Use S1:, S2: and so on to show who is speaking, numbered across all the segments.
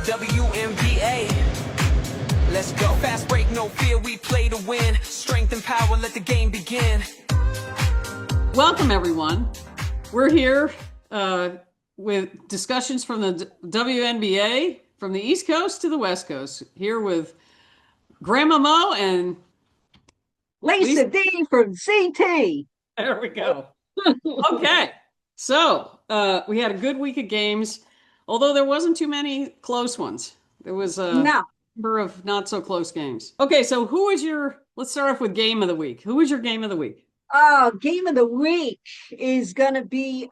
S1: WNBA. Let's go. Fast break, no fear, we play to win. Strength and power, let the game begin.
S2: Welcome, everyone. We're here with discussions from the WNBA from the East Coast to the West Coast. Here with Grandma Mo and
S3: Lisa D from CT.
S2: There we go. Okay. So we had a good week of games, although there wasn't too many close ones. There was a number of not so close games. Okay, so let's start off with game of the week. Who was your game of the week?
S3: Game of the week is going to be,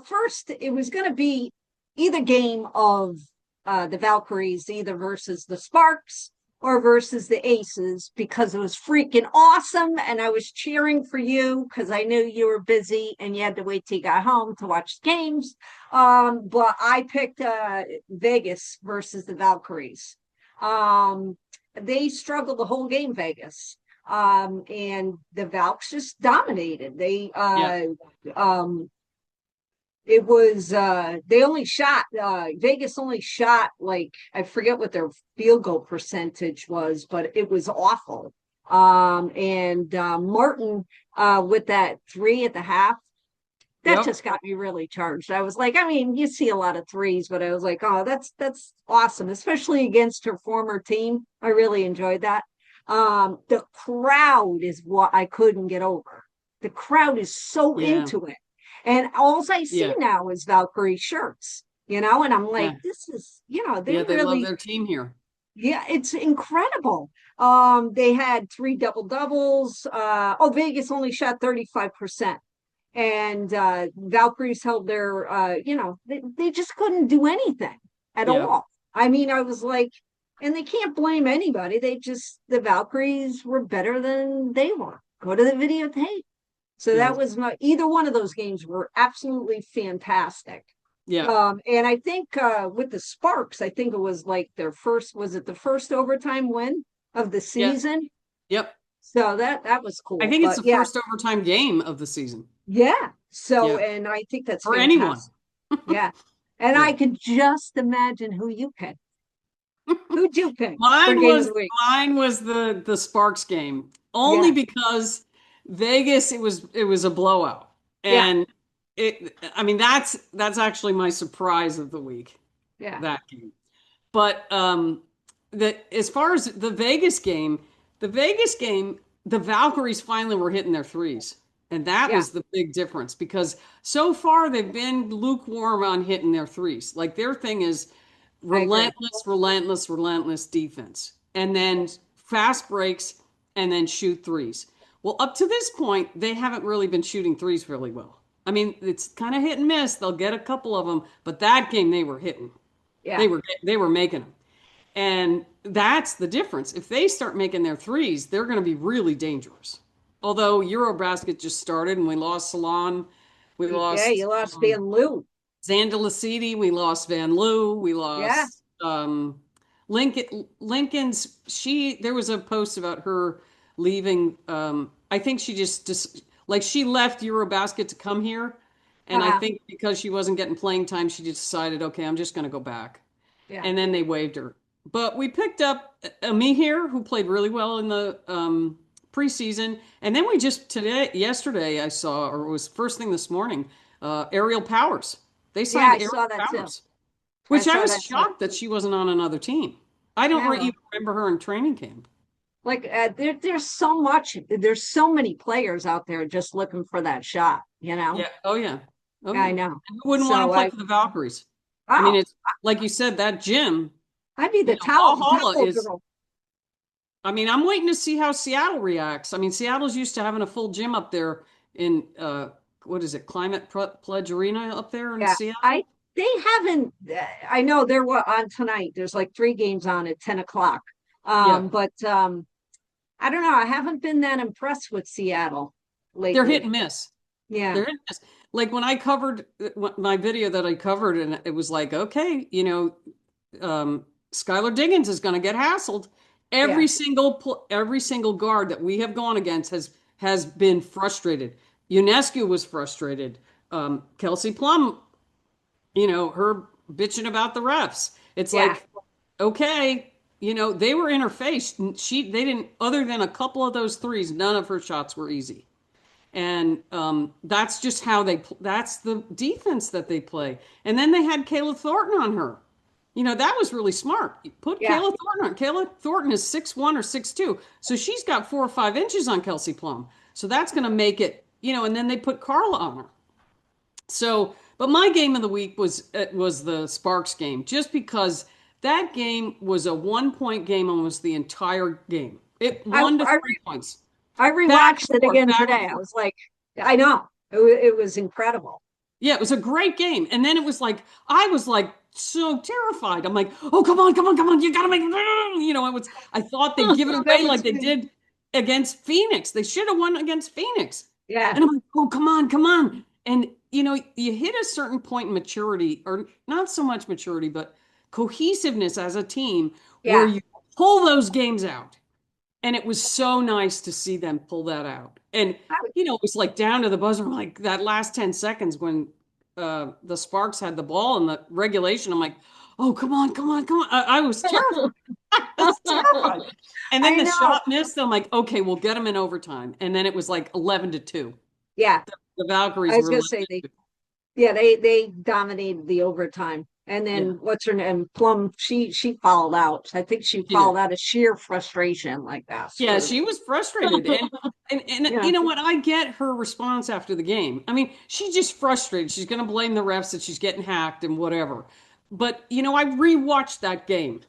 S3: first it was going to be either game of the Valkyries, either versus the Sparks or versus the Aces, because it was freaking awesome. And I was cheering for you because I knew you were busy and you had to wait till you got home to watch the games. But I picked Vegas versus the Valkyries. They struggled the whole game, Vegas. And the Valks just dominated. It was they only shot Vegas only shot, like, I forget what their field goal percentage was, but it was awful. And Martin with that 3 at the half, that just got me really charged. I was like, I mean, you see a lot of threes, but I was like, oh, that's awesome, especially against her former team. I really enjoyed that. The crowd is what I couldn't get over. The crowd is so into it. And all I see now is Valkyrie shirts, and I'm like, this is, they really
S2: love their team here.
S3: Yeah, it's incredible. They had 3 double-doubles. Vegas only shot 35%. And Valkyries held their, they just couldn't do anything at all. I mean, I was like, and they can't blame anybody. The Valkyries were better than they were. Go to the videotape. So that was either one of those games were absolutely fantastic.
S2: Yeah.
S3: And I think with the Sparks, I think it was like the first overtime win of the season?
S2: Yep.
S3: So that was cool.
S2: I think it's the first overtime game of the season.
S3: Yeah. So, and I think that's
S2: for
S3: fantastic.
S2: anyone.
S3: Yeah. And I could just imagine who you picked. Who'd you pick?
S2: Mine was the Sparks game, only because Vegas, it was a blowout. And that's actually my surprise of the week. Yeah. That game. But as far as the Vegas game, the Valkyries finally were hitting their threes. And that was the big difference, because so far they've been lukewarm on hitting their threes. Like, their thing is relentless defense. And then fast breaks and then shoot threes. Well, up to this point, they haven't really been shooting threes really well. I mean, it's kind of hit and miss. They'll get a couple of them, but that game they were hitting. Yeah. They were making them. And that's the difference. If they start making their threes, they're going to be really dangerous. Although Eurobasket just started and we lost Salon. You
S3: lost Van Loo.
S2: Zandalacidi, we lost Van Loo. We lost Lincoln's. There was a post about her leaving. I think she just like, she left Eurobasket to come here, and I think because she wasn't getting playing time, she just decided, okay, I'm just going to go back. Yeah. And then they waived her. But we picked up Amir, who played really well in the preseason, and then yesterday I saw, or it was first thing this morning, Ariel Powers. They signed Ariel Powers, which I was shocked that she wasn't on another team. I don't even remember her in training camp.
S3: Like, there's so many players out there just looking for that shot, Yeah.
S2: Oh, yeah.
S3: I know.
S2: Who wouldn't want to play for the Valkyries? I mean, it's like you said, that gym.
S3: I'd be the towel
S2: girl. I mean, I'm waiting to see how Seattle reacts. I mean, Seattle's used to having a full gym up there in, what is it, Climate Pledge Arena up there in Seattle?
S3: They haven't, I know they're on tonight. There's like 3 games on at 10 o'clock. But I don't know. I haven't been that impressed with Seattle lately.
S2: They're hit and miss.
S3: Yeah.
S2: They're hit and miss. Like, when I covered my video that I covered, and it was like, okay, Skylar Diggins is going to get hassled. Every single guard that we have gone against has been frustrated. Ionescu was frustrated. Kelsey Plum, her bitching about the refs. It's
S3: Yeah.
S2: like, okay, they were in her face. They didn't, other than a couple of those threes, none of her shots were easy. And that's just how that's the defense that they play. And then they had Kayla Thornton on her. That was really smart. You put
S3: Yeah.
S2: Kayla Thornton on. Kayla Thornton is 6'1" or 6'2". So she's got 4 or 5 inches on Kelsey Plum. So that's going to make it, and then they put Carla on her. So, but my game of the week was the Sparks game, just because that game was a 1-point game almost the entire game. It
S3: I,
S2: 1 to
S3: I
S2: 3 points.
S3: I
S2: Back
S3: rewatched
S2: and
S3: it
S2: forth,
S3: again
S2: back and
S3: today. I
S2: forth.
S3: was like, I know it was incredible.
S2: Yeah, it was a great game. And then it was like, I was like so terrified. I'm like, oh, come on, come on, come on. You got to make, I thought they'd give it
S3: That
S2: away
S3: was
S2: like they
S3: me.
S2: did against Phoenix. They should have won against Phoenix.
S3: Yeah.
S2: And I'm like, oh, come on, come on. And, you hit a certain point in maturity, or not so much maturity, but cohesiveness as a team where
S3: Yeah.
S2: you pull those games out. And it was so nice to see them pull that out. And,
S3: I,
S2: it was like down to the buzzer, like that last 10 seconds when the Sparks had the ball in the regulation. I'm like, oh, come on, come on, come on. I was terrified. I was terrified. And then
S3: I
S2: the
S3: know.
S2: shot missed. I'm like, okay, we'll get them in overtime. And then it was like 11-2.
S3: Yeah.
S2: The Valkyries
S3: I was
S2: were
S3: gonna
S2: 11
S3: say
S2: to 2.
S3: yeah, they dominated the overtime. And
S2: Yeah,
S3: then what's her name? Plum, she fouled out. I think she
S2: she did.
S3: fouled out of sheer frustration like that.
S2: Yeah,
S3: Sort of.
S2: she was frustrated. And
S3: Yeah.
S2: you know what? I get her response after the game. I mean, she's just frustrated. She's going to blame the refs that she's getting hacked and whatever. But, I rewatched that game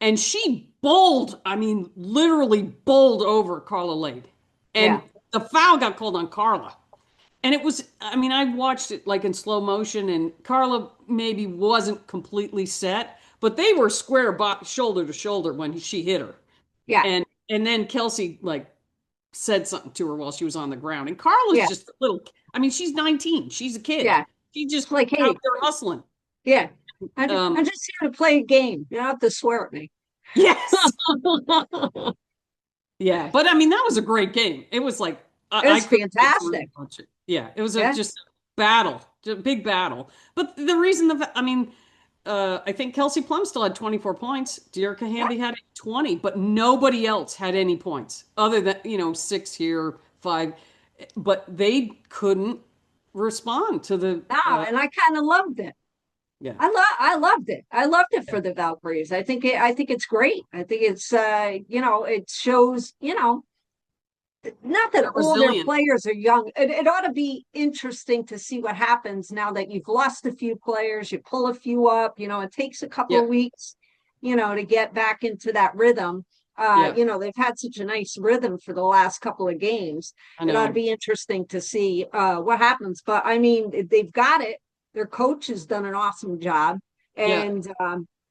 S2: and she bowled, I mean, literally bowled over Carla Lade.
S3: Yeah.
S2: And the foul got called on Carla. And it was, I mean, I watched it like in slow motion, and Carla maybe wasn't completely set, but they were square shoulder to shoulder when she hit her.
S3: Yeah.
S2: And then Kelsey like said something to her while she was on the ground. And Carla's
S3: Yeah.
S2: just a little, I mean, she's 19. She's a kid.
S3: Yeah.
S2: She's
S3: It's
S2: just
S3: like,
S2: out
S3: hey,
S2: there hustling.
S3: yeah. I'm
S2: Um,
S3: just here to play a game. You don't have to swear at me.
S2: yes. Yeah. But I mean, that was a great game. It was like,
S3: It
S2: I
S3: was
S2: couldn't wait to
S3: fantastic.
S2: rewatch it. Yeah. It was
S3: Yeah.
S2: just a battle, just a big battle. But the reason I mean, I think Kelsey Plum still had 24 points. Dearica
S3: Yeah.
S2: Hamby had 20, but nobody else had any points other than, 6 here, 5. But they couldn't respond to the,
S3: No, and I kind of loved it.
S2: yeah,
S3: I loved it. I loved it for the Valkyries. I think it's great. I think it's it shows, not that
S2: they're
S3: all their
S2: resilient.
S3: players are young. It ought to be interesting to see what happens now that you've lost a few players, you pull a few up, it takes a couple
S2: Yeah,
S3: of weeks, to get back into that rhythm.
S2: yeah,
S3: They've had such a nice rhythm for the last couple of games.
S2: I
S3: It ought to
S2: know.
S3: be interesting to see what happens. But I mean, they've got it. Their coach has done an awesome job.
S2: Yeah,
S3: And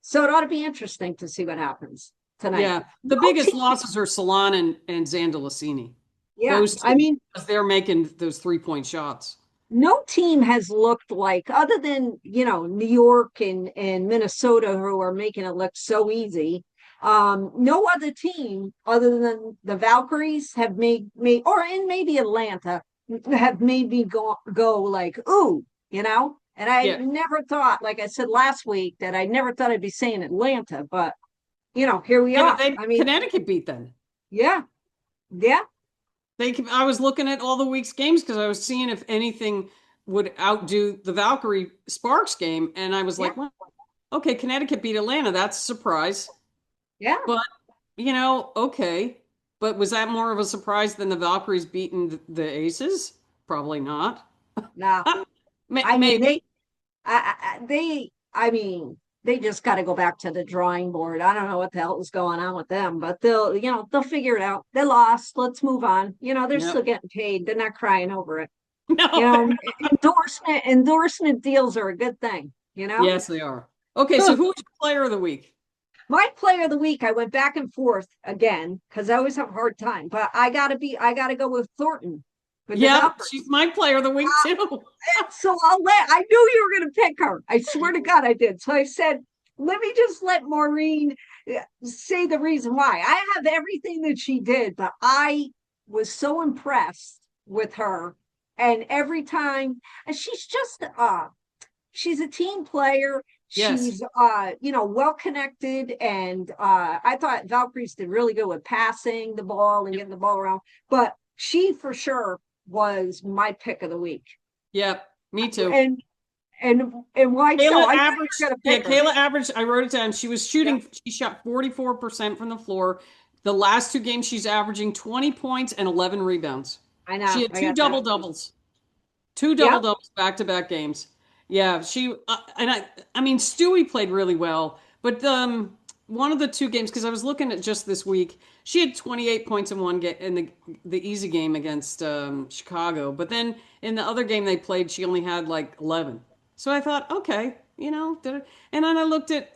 S3: so it ought to be interesting to see what happens tonight.
S2: yeah. The
S3: No
S2: biggest
S3: team,
S2: losses are Salon and Zandalicini.
S3: yeah.
S2: Those
S3: I
S2: two,
S3: mean,
S2: because they're making those 3-point shots.
S3: no team has looked like, other than New York and Minnesota, who are making it look so easy. No other team other than the Valkyries have made me, or in maybe Atlanta, have made me go like, ooh, and I
S2: Yeah.
S3: never thought, like I said last week, that I never thought I'd be saying Atlanta, but here we
S2: And
S3: are. I mean,
S2: Connecticut beat them.
S3: yeah, yeah,
S2: I was looking at all the week's games because I was seeing if anything would outdo the Valkyrie Sparks game, and I was
S3: yeah,
S2: like, well, okay, Connecticut beat Atlanta. That's a surprise.
S3: yeah.
S2: But, okay. But was that more of a surprise than the Valkyries beating the Aces? Probably not.
S3: No, I mean
S2: Maybe.
S3: I mean, they just got to go back to the drawing board. I don't know what the hell is going on with them, but they'll figure it out. They lost. Let's move on. They're
S2: Yep.
S3: still getting paid. They're not crying over it.
S2: No, they're not.
S3: Endorsement deals are a good thing.
S2: Yes, they are. Okay, so who's your player of the week?
S3: My player of the week, I went back and forth again because I always have a hard time, but I gotta go with Thornton. With the
S2: Yeah,
S3: Valkyries.
S2: she's my player of the week too.
S3: So I knew you were going to pick her. I swear to God I did. So I said, let me just let Maureen say the reason why. I have everything that she did, but I was so impressed with her. And every time, and she's a team player.
S2: Yes.
S3: She's well connected, and I thought Valkyries did really good with passing the ball and getting the ball around. But she for sure was my pick of the week.
S2: Yeah, me too.
S3: And why so?
S2: Kayla
S3: I thought you
S2: averaged,
S3: were gonna
S2: yeah,
S3: pick her.
S2: Kayla averaged, I wrote it down. She was
S3: Yeah,
S2: shooting, she shot 44% from the floor. The last two games, she's averaging 20 points and 11 rebounds.
S3: I
S2: She
S3: know.
S2: had
S3: I
S2: two
S3: got that.
S2: double doubles, two double
S3: Yep.
S2: doubles back to back games. Yeah, I mean, Stewie played really well, but one of the two games, because I was looking at just this week, she had 28 points in one game in the easy game against Chicago, but then in the other game they played, she only had like 11. So I thought, okay, and then I looked at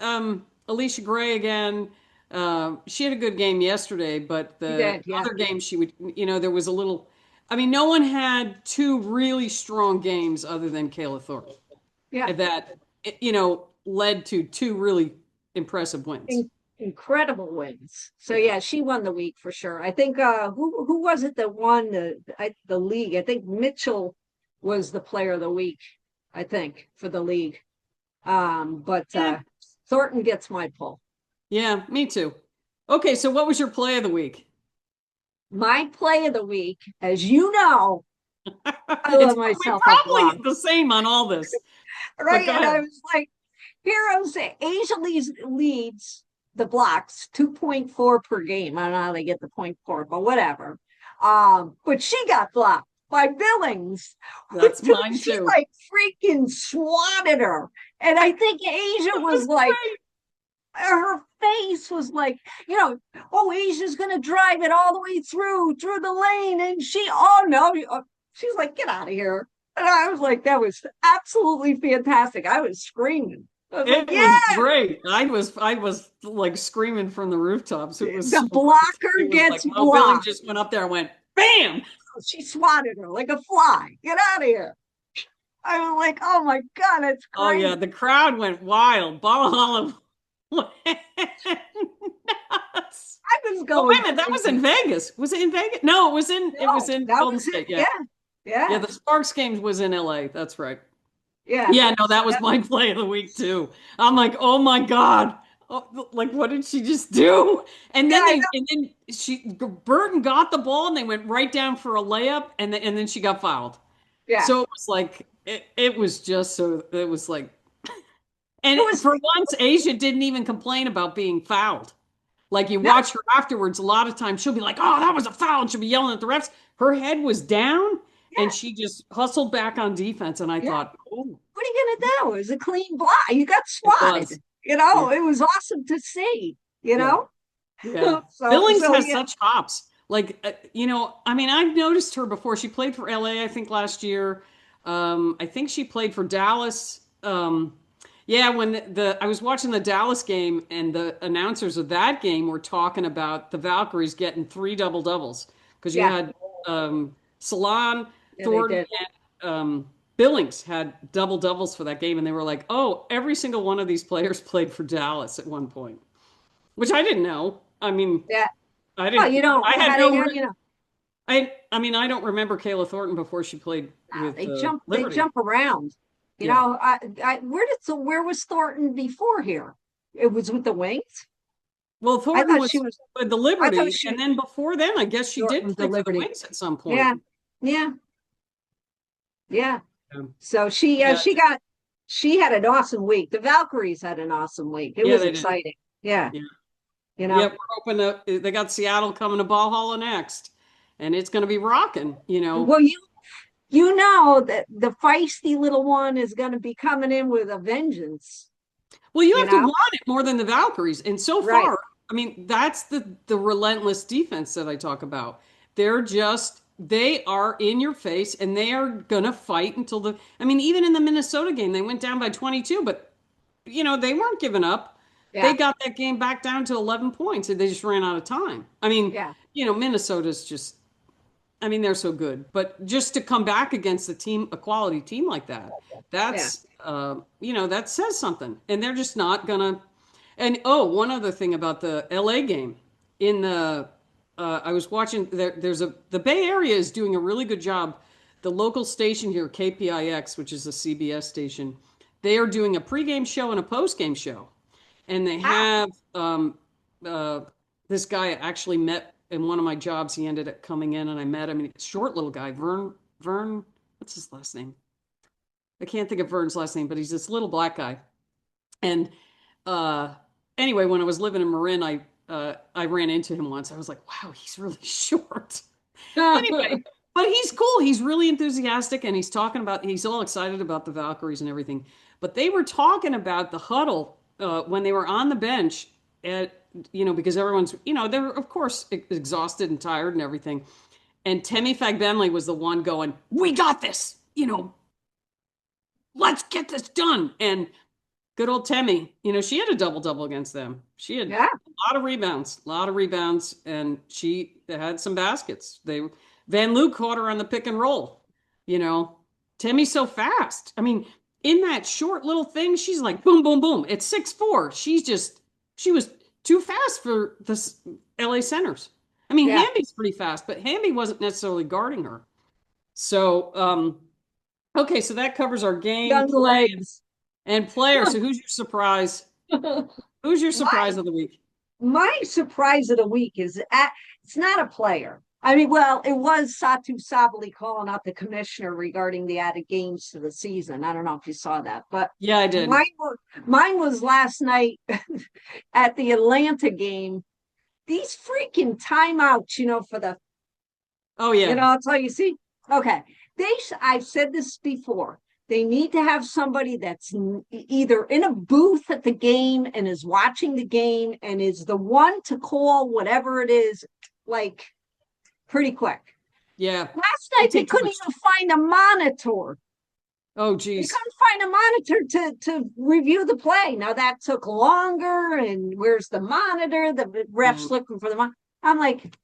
S2: Alicia Gray again. She had a good game yesterday, but
S3: She
S2: the
S3: did. Yeah.
S2: other game she would, there was a little. I mean, no one had two really strong games other than Kayla Thorpe
S3: Yeah.
S2: that led to two really impressive wins.
S3: Incredible wins. So yeah, she won the week for sure. I think who was it that won the league? I think Mitchell was the player of the week, I think, for the league. But
S2: Yeah,
S3: Thornton gets my pull.
S2: yeah, me too. Okay, so what was your play of the week?
S3: My play of the week, as you know, I
S2: It's
S3: love
S2: probably,
S3: myself a
S2: probably
S3: block,
S2: the same on all this, but
S3: right?
S2: go
S3: And I
S2: ahead.
S3: was like, Heroes Asia leads the blocks 2.4 per game. I don't know how they get the 0.4, but whatever. But she got blocked by Billings.
S2: That's mine
S3: She
S2: too.
S3: like freaking swatted her. And I think Asia
S2: That
S3: was
S2: was
S3: like,
S2: great.
S3: her face was like, oh, Asia's gonna drive it all the way through the lane. And oh no, she's like, get out of here. And I was like, that was absolutely fantastic. I was screaming. I was like,
S2: It
S3: yeah,
S2: was great. I was like screaming from the rooftops. It was
S3: the
S2: so great.
S3: blocker
S2: It was like
S3: gets
S2: Mo Billing
S3: blocked.
S2: just went up there and went bam.
S3: She swatted her like a fly. Get out of here. I was like, oh my God, that's
S2: Oh yeah,
S3: great.
S2: the crowd went wild. Bala went nuts.
S3: I was
S2: Oh wait
S3: going
S2: a minute, that was in
S3: crazy.
S2: Vegas. Was it in Vegas? No, it was
S3: No,
S2: in
S3: that
S2: Golden
S3: was it.
S2: State. Yeah.
S3: Yeah.
S2: Yeah,
S3: Yeah.
S2: the Sparks games was in LA. That's right.
S3: Yeah.
S2: Yeah, no, that was my play of the week too. I'm like, oh my God. Oh, like what did she just do? And
S3: Yeah,
S2: then
S3: I
S2: they
S3: know.
S2: and then Burton got the ball and they went right down for a layup and then she got fouled.
S3: Yeah.
S2: So it was like it was just so it was like
S3: It
S2: and
S3: was
S2: for once Asia didn't even complain about being fouled. Like you
S3: no,
S2: watch her afterwards, a lot of times she'll be like, "Oh, that was a foul," and she'll be yelling at the refs. Her head was down, and
S3: yeah,
S2: she just hustled back on defense. And I
S3: yeah.
S2: thought, "Oh,
S3: What are you gonna do? It was a clean block. You got
S2: it
S3: swatted.
S2: was, yeah,
S3: It was awesome to see, you
S2: yeah,
S3: know?
S2: yeah."
S3: So
S2: Billings
S3: so
S2: has
S3: yeah,
S2: such hops. Like, I mean, I've noticed her before. She played for LA, I think, last year. I think she played for Dallas. Yeah, when I was watching the Dallas game and the announcers of that game were talking about the Valkyries getting three double doubles because you
S3: yeah,
S2: had Salon,
S3: yeah, they
S2: Thornton,
S3: did.
S2: and Billings had double doubles for that game, and they were like, "Oh, every single one of these players played for Dallas at one point," which I didn't know. I mean,
S3: Yeah.
S2: I
S3: Well,
S2: didn't.
S3: you know,
S2: I had
S3: how
S2: no.
S3: they you know,
S2: I mean, I don't remember Kayla Thornton before she played with
S3: they
S2: Liberty.
S3: jump around.
S2: Yeah.
S3: Where was Thornton before here? It was with the Wings.
S2: Well,
S3: I
S2: Thornton
S3: thought she
S2: was
S3: was.
S2: with the
S3: I thought
S2: Liberty,
S3: she
S2: and then before then, I guess she did
S3: Thornton the
S2: play for the
S3: Liberty.
S2: Wings at some point.
S3: Yeah, yeah, yeah.
S2: Um,
S3: So
S2: yeah,
S3: she had an awesome week. The Valkyries had an awesome week. It
S2: yeah,
S3: was
S2: they did.
S3: exciting. Yeah,
S2: Yeah,
S3: you
S2: yeah.
S3: know.
S2: We're hoping they got Seattle coming to Ball Hall next, and it's going to be rocking.
S3: Well, you know that the feisty little one is going to be coming in with a vengeance.
S2: Well, you
S3: You
S2: have to
S3: know,
S2: want it more than the Valkyries, and so
S3: right?
S2: far, I mean, that's the relentless defense that I talk about. They are in your face, and they are gonna fight until the. I mean, even in the Minnesota game, they went down by 22, but they weren't giving up. They
S3: Yeah,
S2: got that game back down to 11 points, and they just ran out of time. I mean,
S3: yeah,
S2: Minnesota's just. I mean, they're so good, but just to come back against a quality team like that,
S3: yeah,
S2: that says something. And they're just not gonna. And oh, one other thing about the LA game, I was watching. The Bay Area is doing a really good job. The local station here, KPIX, which is a CBS station, they are doing a pregame show and a postgame show. And they have this guy actually met in one of my jobs. He ended up coming in and I met him. Short little guy, Vern, what's his last name? I can't think of Vern's last name, but he's this little black guy. And anyway, when I was living in Marin, I ran into him once. I was like, wow, he's really short. Anyway, but he's cool. He's really enthusiastic and he's all excited about the Valkyries and everything. But they were talking about the huddle when they were on the bench because everyone's, they're of course exhausted and tired and everything. And Temi Fagbenle was the one going, we got this, let's get this done. And good old Temi, she had a double-double against them. She had a lot of rebounds, and she had some baskets. Van Loo caught her on the pick and roll. Temi's so fast. I mean, in that short little thing, she's like boom, boom, boom. It's 6'4". She was too fast for the LA centers. I mean, Hamby's pretty fast, but Hamby wasn't necessarily guarding her. So, okay, so that covers our game,
S3: young legs,
S2: and player. So who's your surprise? Who's your surprise of the week?
S3: My surprise of the week is it's not a player. I mean, well, it was Satu Sabali calling out the commissioner regarding the added games to the season. I don't know if you saw that, but
S2: yeah, I did.
S3: Mine was last night at the Atlanta game. These freaking timeouts, for the that's all you see. Okay, I've said this before. They need to have somebody that's either in a booth at the game and is watching the game and is the one to call whatever it is, like pretty quick.
S2: Yeah.
S3: Last night they couldn't even find a monitor.
S2: Oh, geez.
S3: They couldn't find a monitor to review the play. Now that took longer. And where's the monitor? The ref's looking for the monitor. I'm like,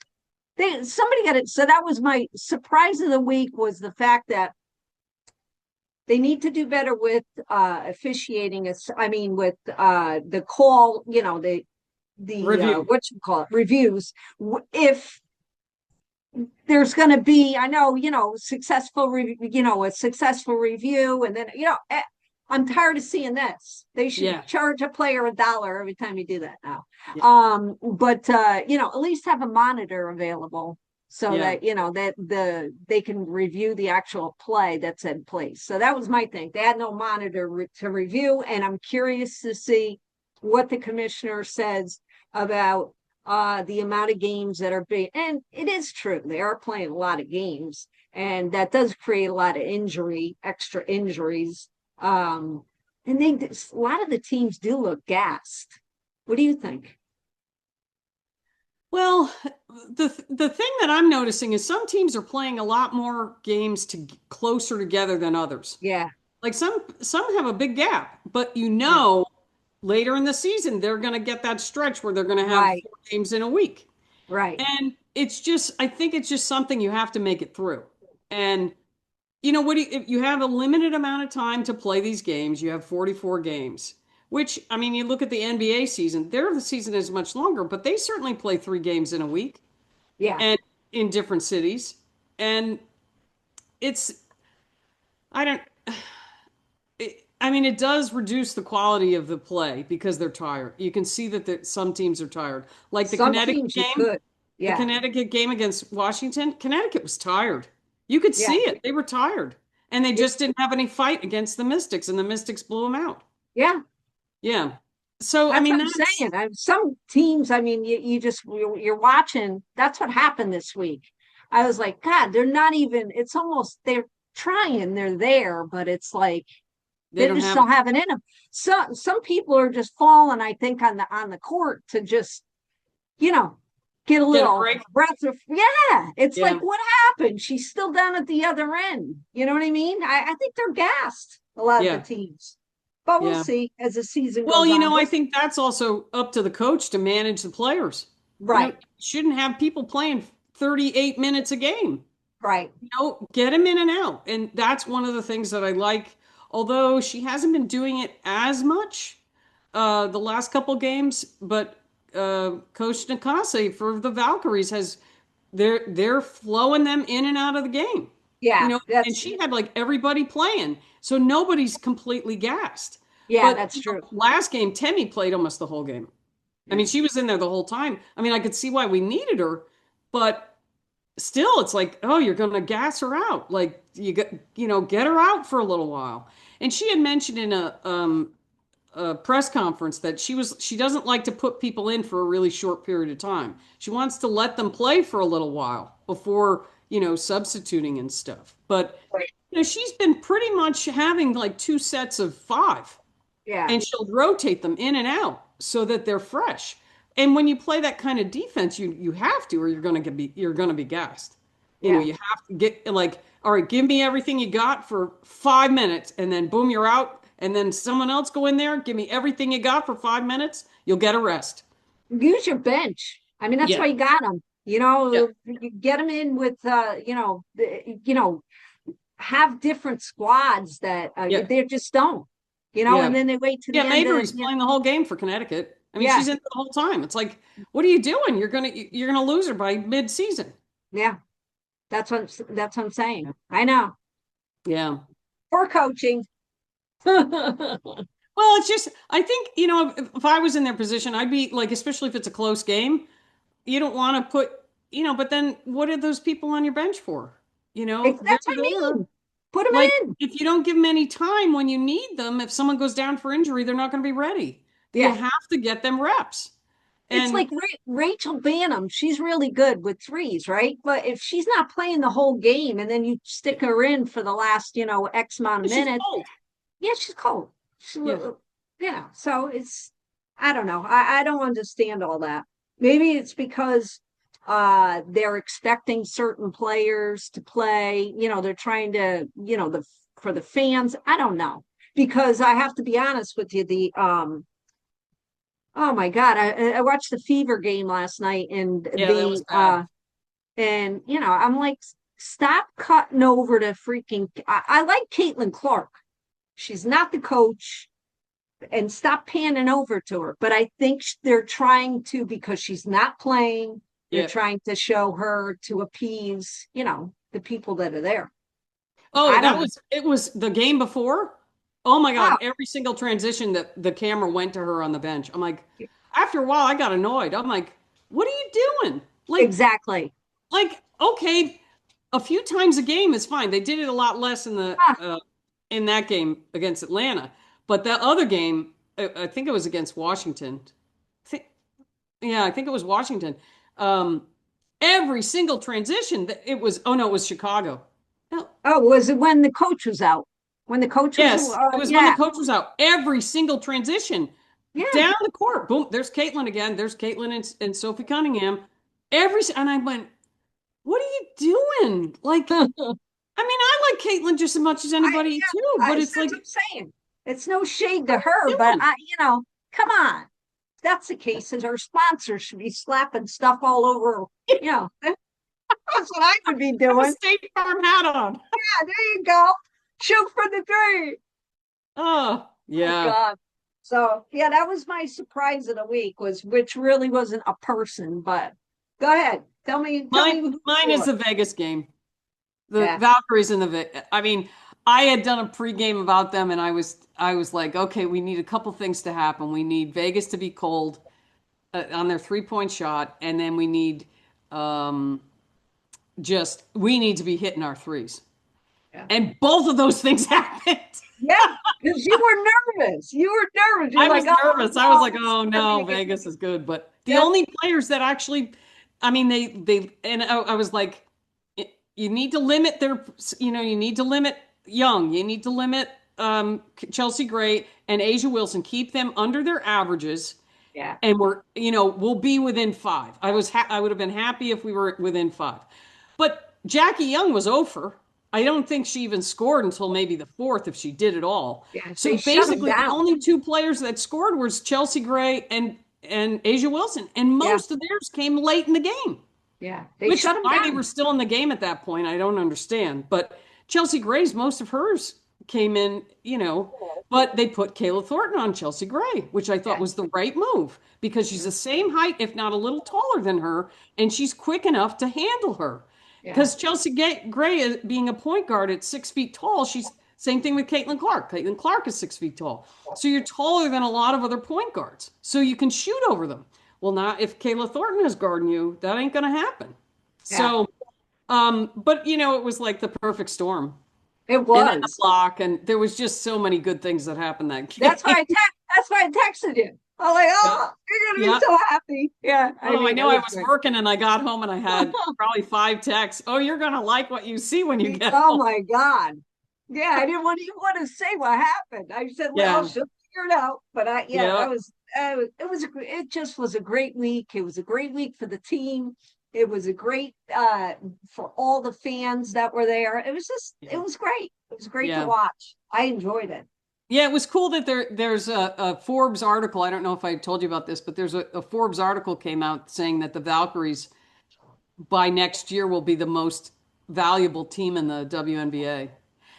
S3: somebody got it. So that was my surprise of the week, was the fact that they need to do better with officiating. I mean, with the call, the
S2: review.
S3: Reviews. If there's going to be, I know, a successful review, and then I'm tired of seeing this. They should charge a player $1 every time you do that now. But at least have a monitor available so that that they can review the actual play that's in place. So that was my thing. They had no monitor to review, and I'm curious to see what the commissioner says about the amount of games that are being, and it is true, they are playing a lot of games, and that does create a lot of extra injuries. And a lot of the teams do look gassed. What do you think?
S2: Well, the thing that I'm noticing is some teams are playing a lot more games closer together than others.
S3: Yeah.
S2: Like some have a big gap, but later in the season, they're going to get that stretch where they're going to have 4 games in a week.
S3: Right.
S2: And I think it's just something you have to make it through. And, if you have a limited amount of time to play these games, you have 44 games, which, I mean, you look at the NBA season, the season is much longer, but they certainly play 3 games in a week.
S3: Yeah.
S2: And in different cities. And it does reduce the quality of the play because they're tired. You can see that some teams are tired. Like the Connecticut game, the Connecticut game against Washington, Connecticut was tired. You could see it. They were tired. And they just didn't have any fight against the Mystics, and the Mystics blew them out.
S3: Yeah.
S2: Yeah. So,
S3: that's what I'm saying. Some teams, you're watching. That's what happened this week. I was like, God, they're not even, it's almost, they're trying, they're there, but it's like, they just don't have it in them. Some people are just falling, I think, on the court to just, get a little breath of, it's like, what happened? She's still down at the other end. You know what I mean? I think they're gassed, a lot of the teams. But we'll see as the season goes on.
S2: I think that's also up to the coach to manage the players.
S3: Right.
S2: You shouldn't have people playing 38 minutes a game.
S3: Right.
S2: Get them in and out. And that's one of the things that I like. Although she hasn't been doing it as much the last couple games, but Coach Nakase for the Valkyries they're flowing them in and out of the game.
S3: Yeah,
S2: and
S3: that's
S2: she had like everybody playing. So nobody's completely gassed.
S3: yeah,
S2: But
S3: that's true.
S2: last game, Temmie played almost the whole game. I
S3: Yeah.
S2: mean, she was in there the whole time. I mean, I could see why we needed her, but still, it's like, oh, you're going to gas her out. Like get her out for a little while. And she had mentioned in a press conference that she doesn't like to put people in for a really short period of time. She wants to let them play for a little while before, substituting and stuff. But
S3: Right.
S2: she's been pretty much having like two sets of five,
S3: Yeah,
S2: and she'll rotate them in and out so that they're fresh. And when you play that kind of defense, you have to, or you're gonna be gassed.
S3: yeah.
S2: You have to get like, all right, give me everything you got for 5 minutes, and then boom, you're out. And then someone else go in there, give me everything you got for 5 minutes. You'll get a rest.
S3: Use your bench. I mean, that's
S2: Yeah,
S3: why you got them.
S2: yeah,
S3: You get them in with, have different squads that
S2: yeah,
S3: they just don't, and
S2: yeah,
S3: then they wait to
S2: yeah.
S3: the end of,
S2: Mabry's playing the whole game for Connecticut. I mean,
S3: yeah,
S2: she's in the whole time. It's like, what are you doing? You're gonna lose her by mid-season.
S3: yeah. That's what I'm saying. I know.
S2: Yeah.
S3: For coaching.
S2: Well, it's just, I think, if I was in their position, I'd be like, especially if it's a close game, you don't want to put, but then what are those people on your bench for? They're
S3: That's what I
S2: there.
S3: mean. Put them
S2: Like,
S3: in.
S2: if you don't give them any time when you need them, if someone goes down for injury, they're not going to be ready. You
S3: Yeah.
S2: have to get them reps.
S3: It's
S2: And
S3: like Rachel Banham. She's really good with threes, right? But if she's not playing the whole game and then you stick her in for the last, X amount of
S2: she's
S3: minutes,
S2: old.
S3: yeah, she's cold. She's,
S2: Yeah.
S3: so I don't know. I don't understand all that. Maybe it's because they're expecting certain players to play, they're trying to, for the fans. I don't know. Because I have to be honest with you, oh my God, I watched the Fever game last night and
S2: Yeah, that was bad.
S3: I'm like, stop cutting over to freaking I like Caitlin Clark. She's not the coach, and stop panning over to her. But I think they're trying to, because she's not playing, they're
S2: Yeah.
S3: trying to show her to appease, the people that are there.
S2: Oh,
S3: I don't know.
S2: it was the game before. Oh my
S3: Oh,
S2: God, every single transition that the camera went to her on the bench. I'm like, after a while, I got annoyed. I'm like, what are you doing?
S3: exactly.
S2: Okay, a few times a game is fine. They did it a lot less
S3: Ah,
S2: in that game against Atlanta, but that other game, I think it was against Washington. Yeah, I think it was Washington. Um, every single transition, it was. Oh no, it was Chicago. No,
S3: oh, was it when the coach was out? When the coach was,
S2: yes, it was when the
S3: yeah,
S2: coach was out. Every single transition
S3: yeah.
S2: down the court. Boom, there's Caitlin again. There's Caitlin and Sophie Cunningham. And I went, what are you doing? Like, I mean, I like Caitlin just as much as anybody too, but it's
S3: That's
S2: like,
S3: what I'm saying. It's no shade to
S2: what are
S3: her,
S2: you
S3: but
S2: doing?
S3: come on. If that's the case, then her sponsor should be slapping stuff all over. That's what I would be
S2: Have a
S3: doing.
S2: State Farm hat on.
S3: Yeah, there you go. Shoot for the three.
S2: Oh,
S3: Oh
S2: yeah.
S3: God. So yeah, that was my surprise of the week, which really wasn't a person, but go ahead. Tell me who
S2: Mine is
S3: scored.
S2: the Vegas game. The
S3: Yeah.
S2: Valkyries and I mean, I had done a pregame about them, and I was like, okay, we need a couple things to happen. We need Vegas to be cold on their 3-point shot, and then we need um, we need to be hitting our threes.
S3: Yeah.
S2: And both of those things happened.
S3: Yeah, because you were nervous. You were nervous. You're
S2: I was
S3: like, oh
S2: nervous. I was
S3: no,
S2: like,
S3: this is
S2: oh
S3: gonna
S2: no,
S3: be a-"
S2: Vegas is good. But the
S3: Yeah.
S2: only players that actually, I mean, and I was like, you need to limit you need to limit Young. You need to limit Chelsea Gray and Asia Wilson. Keep them under their averages.
S3: Yeah.
S2: And we'll be within 5. I would have been happy if we were within 5. But Jackie Young was over. I don't think she even scored until maybe the 4th, if she did at all.
S3: Yeah.
S2: So
S3: They shut them
S2: basically, the
S3: down.
S2: only 2 players that scored was Chelsea Gray and Asia Wilson, and
S3: Yeah.
S2: most of theirs came late in the game.
S3: Yeah. They
S2: Which
S3: shut them
S2: why they
S3: down.
S2: were still in the game at that point, I don't understand. But Chelsea Gray's most of hers came in, but they put Kayla Thornton on Chelsea Gray, which I thought
S3: Yeah.
S2: was the right move because she's the same height, if not a little taller than her, and she's quick enough to handle her. Because Chelsea Gray, being a point guard at 6 feet tall, she's same thing with Caitlin Clark. Caitlin Clark is 6 feet tall. So you're taller than a lot of other point guards. So you can shoot over them. Well, now if Kayla Thornton is guarding you, that ain't going to happen. So, but it was like the perfect storm.
S3: It was.
S2: And the block, and there was just so many good things that happened that game.
S3: That's why I texted you. I'm like, oh, you're gonna be so happy. Yeah.
S2: I know. I was working and I got home and I had probably 5 texts. Oh, you're gonna like what you see when you get home.
S3: Oh my God. Yeah, I didn't even want to say what happened. I said, well, she'll figure it out. But it just was a great week. It was a great week for the team. It was a great for all the fans that were there. It was great. It was great to watch. I enjoyed it.
S2: Yeah, it was cool that there's a Forbes article. I don't know if I told you about this, but there's a Forbes article came out saying that the Valkyries by next year will be the most valuable team in the WNBA.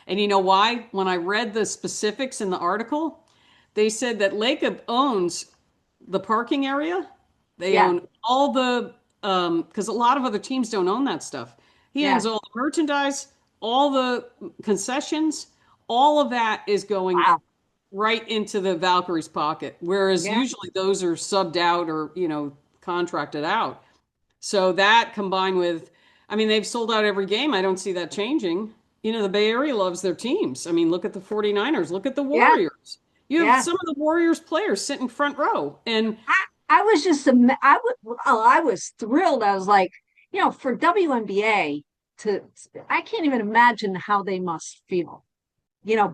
S2: And you know why? When I read the specifics in the article, they said that Lacob owns the parking area. They own all the, because a lot of other teams don't own that stuff. He owns all the merchandise, all the concessions, all of that is going right into the Valkyries' pocket. Whereas usually those are subbed out or, contracted out. So that combined with, they've sold out every game. I don't see that changing. The Bay Area loves their teams. Look at the 49ers. Look at the Warriors. You have some of the Warriors players sitting front row. And
S3: I was just, I was thrilled. I was like, for WNBA I can't even imagine how they must feel,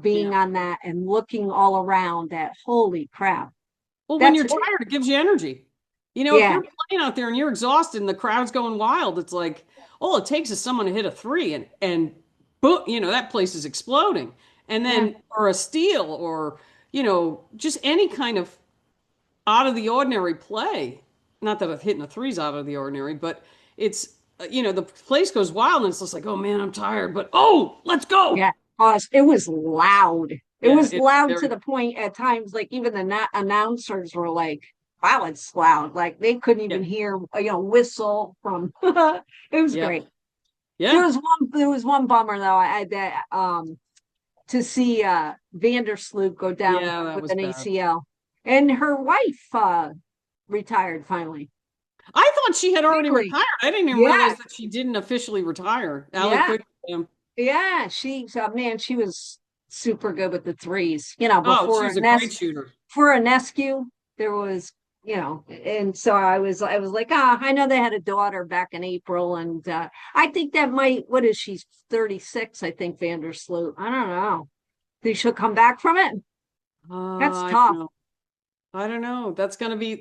S3: being on that and looking all around that. Holy crap.
S2: Well, when you're tired, it gives you energy. If you're playing out there and you're exhausted and the crowd's going wild, it's like, all it takes is someone to hit a 3 and boom, that place is exploding. And then, or a steal or, just any kind of out of the ordinary play. Not that hitting a 3's out of the ordinary, but it's, the place goes wild and it's just like, oh man, I'm tired, but let's go.
S3: Yeah. It was loud. It was loud to the point at times, like even the announcers were like, wow, it's loud. Like they couldn't even hear, whistle from, it was great. Yeah. There was one bummer though. I had that, to see Vandersloot go down with an ACL, and her wife retired finally.
S2: I thought she had already retired. I didn't even realize that she didn't officially retire. She was
S3: super good with the 3s. Before
S2: she's a great shooter.
S3: For Anescu, there was, and so I was like, I know they had a daughter back in April, and I think that what is she, 36? I think Vandersloot. I don't know. Think she'll come back from it? That's tough.
S2: I don't know. That's gonna be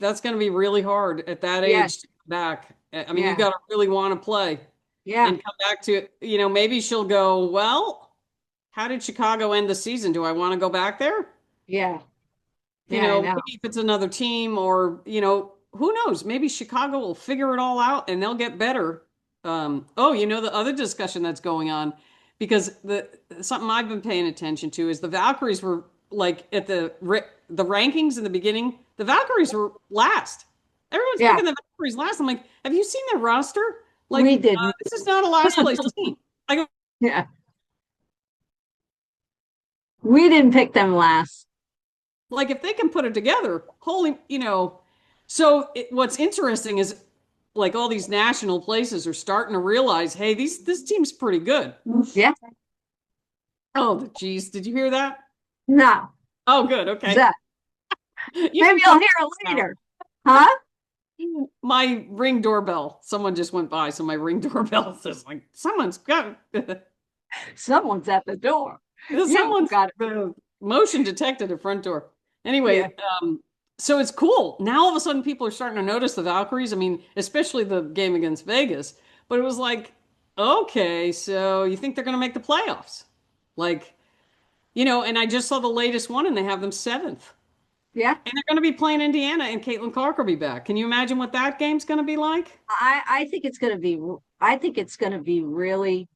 S2: really hard at that age to come back. You gotta really want to play. Yeah. And come back to, maybe she'll go, well, how did Chicago end the season? Do I want to go back there?
S3: Yeah.
S2: Maybe if it's another team or, who knows? Maybe Chicago will figure it all out and they'll get better. The other discussion that's going on, because something I've been paying attention to is the Valkyries were like at the rankings in the beginning, the Valkyries were last. Everyone's picking the Valkyries last. I'm like, have you seen their roster? Like,
S3: we did.
S2: This is not a last place team. I go,
S3: we didn't pick them last.
S2: Like, if they can put it together, So what's interesting is, like, all these national places are starting to realize, hey, this team's pretty good.
S3: Yeah.
S2: Oh, geez, did you hear that?
S3: No.
S2: Oh, good. Okay.
S3: Maybe I'll hear it later. Huh?
S2: My Ring doorbell. Someone just went by, so my Ring doorbell says, like, someone's at the door. Someone's got motion detected at front door. Anyway, so it's cool. Now all of a sudden people are starting to notice the Valkyries. Especially the game against Vegas. But it was like, okay, so you think they're going to make the playoffs? Like, and I just saw the latest one and they have them 7th. Yeah. And they're going to be playing Indiana and Caitlin Clark will be back. Can you imagine what that game's going to be like?
S3: I think it's going to be really,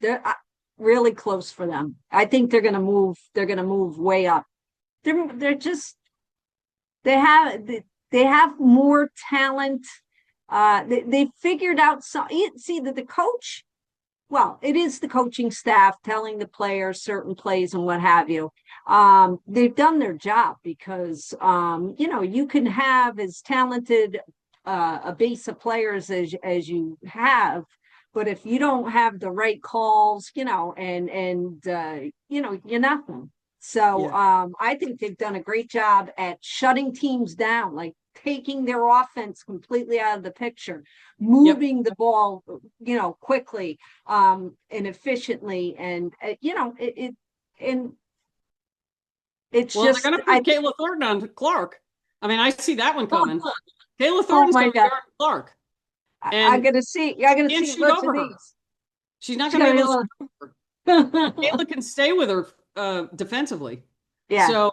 S3: really close for them. I think they're going to move way up. They have more talent. They figured out some, see that the coach well, it is the coaching staff telling the players certain plays and what have you. They've done their job because, you can have as talented a base of players as you have, but if you don't have the right calls, you're nothing. So
S2: Yeah.
S3: I think they've done a great job at shutting teams down, like taking their offense completely out of the picture,
S2: Yep.
S3: moving the ball, quickly, and efficiently. And, and it's
S2: Well, they're
S3: just,
S2: going to put Kayla Thornton on Clark. I mean, I see that one coming. Kayla
S3: oh
S2: Thornton's
S3: my
S2: going to be
S3: God.
S2: guarding Clark,
S3: I'm
S2: and
S3: going to see, I'm going to
S2: can't
S3: see
S2: shoot
S3: lots of
S2: over her.
S3: these.
S2: She's not
S3: She's
S2: going to be
S3: gonna
S2: able to
S3: be
S2: shoot over her.
S3: able-
S2: Kayla can stay with her defensively.
S3: Yeah.
S2: So,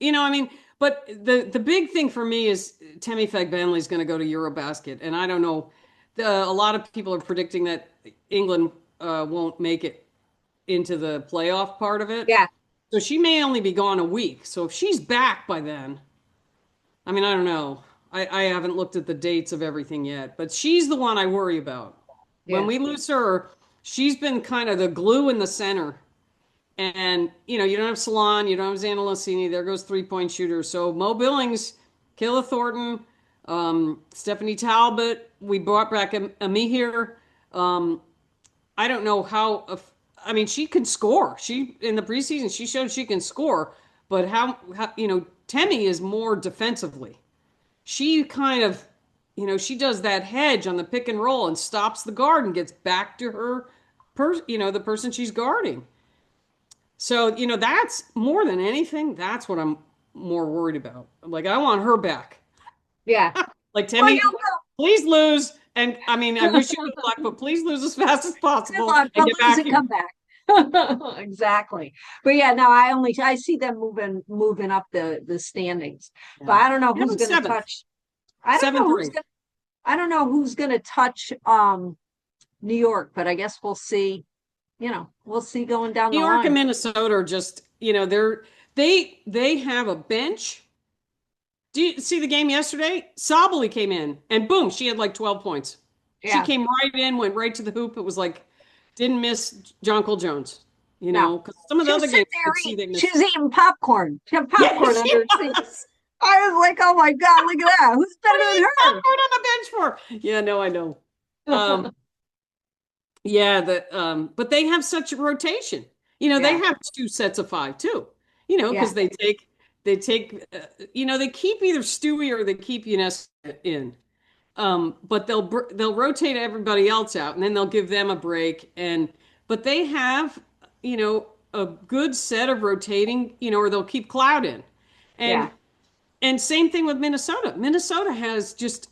S2: I mean, but the big thing for me is Temi Fagbenle is going to go to Eurobasket, and I don't know. A lot of people are predicting that England won't make it into the playoff part of it.
S3: Yeah.
S2: So she may only be gone a week. So if she's back by then, I mean, I don't know. I haven't looked at the dates of everything yet, but she's the one I worry about. When
S3: Yeah.
S2: we lose her, she's been kind of the glue in the center. And, you don't have Salon, you don't have Xana Lacini. There goes three-point shooter. So Mo Billings, Kayla Thornton, Stephanie Talbot. We brought back Ami here. I don't know how. I mean, she can score. She in the preseason she showed she can score, but how Temi is more defensively. She kind of, she does that hedge on the pick and roll and stops the guard and gets back to her, the person she's guarding. So that's more than anything. That's what I'm more worried about. Like I want her back.
S3: Yeah.
S2: Like
S3: Well,
S2: Temi, please lose. And I mean, I wish you good luck, but please lose as fast as
S3: good
S2: possible
S3: luck,
S2: and
S3: but
S2: get
S3: lose
S2: back
S3: and
S2: here.
S3: come back. Exactly. But yeah, no, I see them moving up the standings. But
S2: Yeah.
S3: I don't know
S2: You're
S3: who's
S2: in
S3: gonna
S2: seventh,
S3: touch. I don't
S2: seventh
S3: know
S2: or
S3: who's
S2: eighth.
S3: gonna I don't know who's gonna touch New York, but I guess we'll see, we'll see going down
S2: New
S3: the
S2: York and
S3: line.
S2: Minnesota are just, they have a bench. Do you see the game yesterday? Sabally came in and boom, she had like 12 points. She
S3: Yeah.
S2: came right in, went right to the hoop. It was like, didn't miss John Cole Jones,
S3: No.
S2: because some of the
S3: She was
S2: other
S3: sitting
S2: games I could see they
S3: she
S2: missed.
S3: was eating popcorn. She had
S2: Yeah,
S3: popcorn
S2: she
S3: under her seat.
S2: was.
S3: I was like, oh my God, look at that. Who's
S2: What
S3: better
S2: are
S3: than
S2: you
S3: her?
S2: popcorn on the bench for? Yeah, no, I know. Um, yeah, but they have such a rotation. They
S3: Yeah.
S2: have two sets of five too.
S3: Yeah.
S2: Because they keep either Stewie or they keep Unesco in. But they'll rotate everybody else out, and then they'll give them a break. But they have, a good set of rotating, or they'll keep Cloud in, and
S3: Yeah.
S2: and same thing with Minnesota. Minnesota has just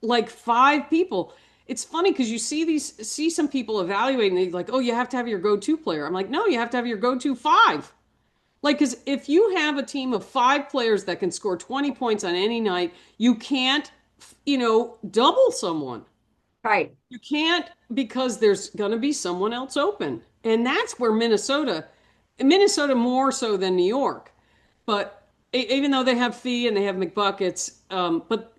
S2: like five people. It's funny because you see some people evaluating, they like, oh, you have to have your go-to player. I'm like, no, you have to have your go-to five. Like, because if you have a team of five players that can score 20 points on any night, you can't, double someone.
S3: Right.
S2: You can't because there's going to be someone else open. And that's where Minnesota more so than New York. But even though they have Fee and they have McBuckets, but,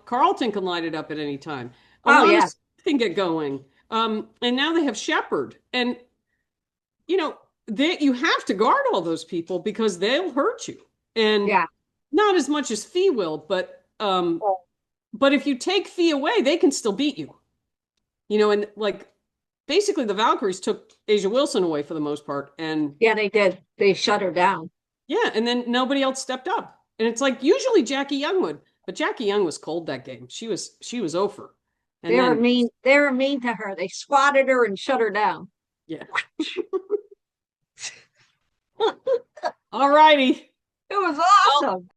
S2: Carlton can light it up at any time.
S3: Oh
S2: Alana
S3: yeah.
S2: Smith can get going. And now they have Shepard. And you have to guard all those people because they'll hurt you, and
S3: Yeah.
S2: not as much as Fee will, but if you take Fee away, they can still beat you. And like basically the Valkyries took Asia Wilson away for the most part, and
S3: Yeah, they did. They shut her down.
S2: yeah, and then nobody else stepped up, and it's like usually Jackie Young would, but Jackie Young was cold that game. She was over, and then
S3: They were mean to her. They swatted her and shut her down.
S2: yeah. All righty.
S3: It was
S2: Well,
S3: awesome.